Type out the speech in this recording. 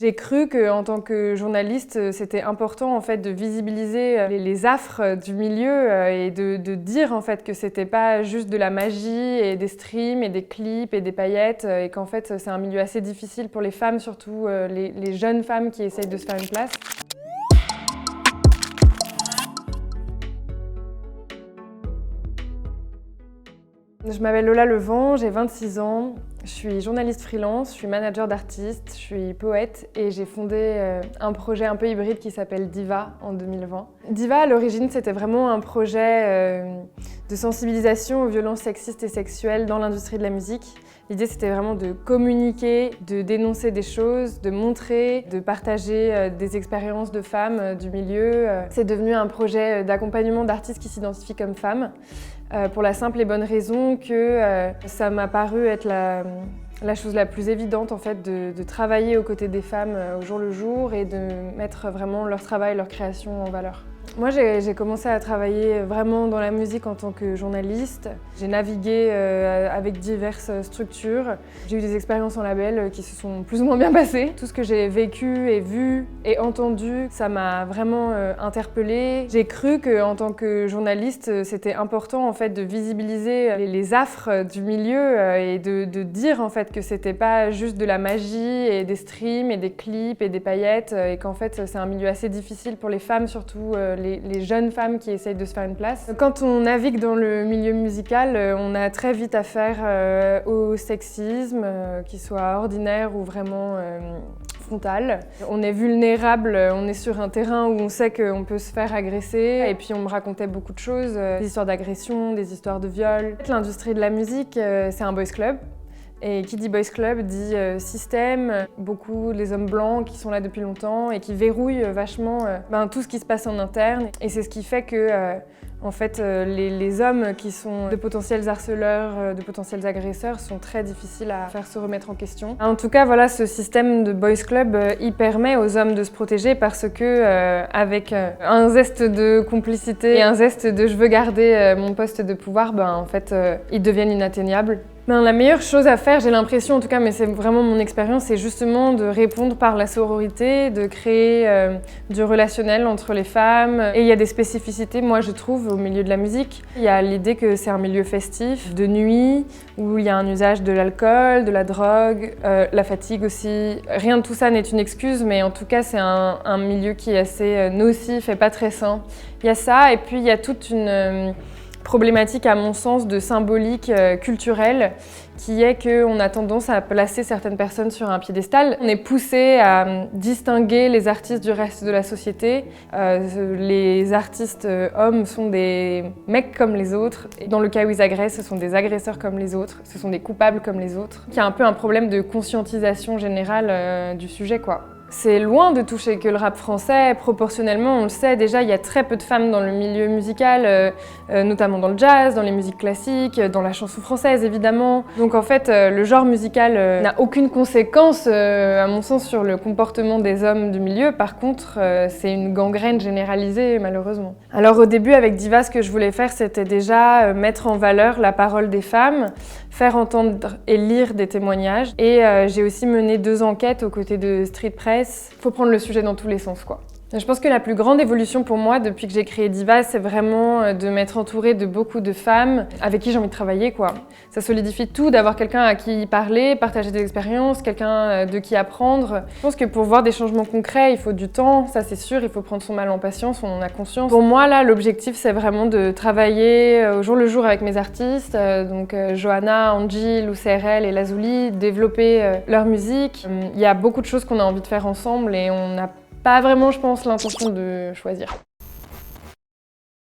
J'ai cru qu'en tant que journaliste, c'était important en fait de visibiliser les affres du milieu et de dire en fait que c'était pas juste de la magie et des streams et des clips et des paillettes et qu'en fait c'est un milieu assez difficile pour les femmes, surtout les jeunes femmes qui essayent de se faire une place. Je m'appelle Lola Levent, j'ai 26 ans, je suis journaliste freelance, je suis manager d'artistes, je suis poète et j'ai fondé un projet un peu hybride qui s'appelle Diva en 2020. Diva à l'origine c'était vraiment un projet de sensibilisation aux violences sexistes et sexuelles dans l'industrie de la musique. L'idée c'était vraiment de communiquer, de dénoncer des choses, de montrer, de partager des expériences de femmes du milieu. C'est devenu un projet d'accompagnement d'artistes qui s'identifient comme femmes. Pour la simple et bonne raison que ça m'a paru être la chose la plus évidente en fait de travailler aux côtés des femmes au jour le jour et de mettre vraiment leur travail, leur création en valeur. Moi j'ai commencé à travailler vraiment dans la musique en tant que journaliste. J'ai navigué avec diverses structures. J'ai eu des expériences en label qui se sont plus ou moins bien passées. Tout ce que j'ai vécu et vu et entendu, ça m'a vraiment interpellée. J'ai cru qu'en tant que journaliste, c'était important en fait de visibiliser les affres du milieu et de dire en fait que c'était pas juste de la magie et des streams et des clips et des paillettes et qu'en fait c'est un milieu assez difficile pour les femmes, surtout les jeunes femmes qui essayent de se faire une place. Quand on navigue dans le milieu musical, on a très vite affaire au sexisme, qu'il soit ordinaire ou vraiment frontal. On est vulnérable, on est sur un terrain où on sait qu'on peut se faire agresser et puis on me racontait beaucoup de choses, des histoires d'agression, des histoires de viol. L'industrie de la musique, c'est un boys club. Et qui dit boys club dit système, beaucoup les hommes blancs qui sont là depuis longtemps et qui verrouillent vachement tout ce qui se passe en interne. Et c'est ce qui fait que en fait, les hommes qui sont de potentiels harceleurs, de potentiels agresseurs sont très difficiles à faire se remettre en question. En tout cas, voilà, ce système de boys club, il permet aux hommes de se protéger parce que avec un zeste de complicité et un zeste de je veux garder mon poste de pouvoir, en fait, ils deviennent inatteignables. La meilleure chose à faire, j'ai l'impression en tout cas, mais c'est vraiment mon expérience, c'est justement de répondre par la sororité, de créer du relationnel entre les femmes. Et il y a des spécificités, moi je trouve, au milieu de la musique. Il y a l'idée que c'est un milieu festif, de nuit, où il y a un usage de l'alcool, de la drogue, la fatigue aussi. Rien de tout ça n'est une excuse, mais en tout cas c'est un milieu qui est assez nocif et pas très sain. Il y a ça, et puis il y a toute une problématique à mon sens de symbolique culturelle qui est qu'on a tendance à placer certaines personnes sur un piédestal. On est poussé à distinguer les artistes du reste de la société. Les artistes hommes sont des mecs comme les autres. Et dans le cas où ils agressent, ce sont des agresseurs comme les autres. Ce sont des coupables comme les autres. Il y a un peu un problème de conscientisation générale du sujet, quoi. C'est loin de toucher que le rap français. Proportionnellement, on le sait déjà, il y a très peu de femmes dans le milieu musical, notamment dans le jazz, dans les musiques classiques, dans la chanson française évidemment. Donc en fait, le genre musical n'a aucune conséquence, à mon sens, sur le comportement des hommes du milieu. Par contre, c'est une gangrène généralisée, malheureusement. Alors au début, avec Diva, ce que je voulais faire, c'était déjà mettre en valeur la parole des femmes, faire entendre et lire des témoignages. Et j'ai aussi mené 2 enquêtes aux côtés de Street Press. Faut prendre le sujet dans tous les sens, quoi. Je pense que la plus grande évolution pour moi depuis que j'ai créé Diva, c'est vraiment de m'être entourée de beaucoup de femmes avec qui j'ai envie de travailler, quoi. Ça solidifie tout, d'avoir quelqu'un à qui parler, partager des expériences, quelqu'un de qui apprendre. Je pense que pour voir des changements concrets, il faut du temps, ça c'est sûr, il faut prendre son mal en patience, on en a conscience. Pour moi, là, l'objectif, c'est vraiment de travailler au jour le jour avec mes artistes, donc Johanna, Angie, Lou CRL et Lazuli, développer leur musique. Il y a beaucoup de choses qu'on a envie de faire ensemble et on n'a pas vraiment, je pense, l'intention de choisir.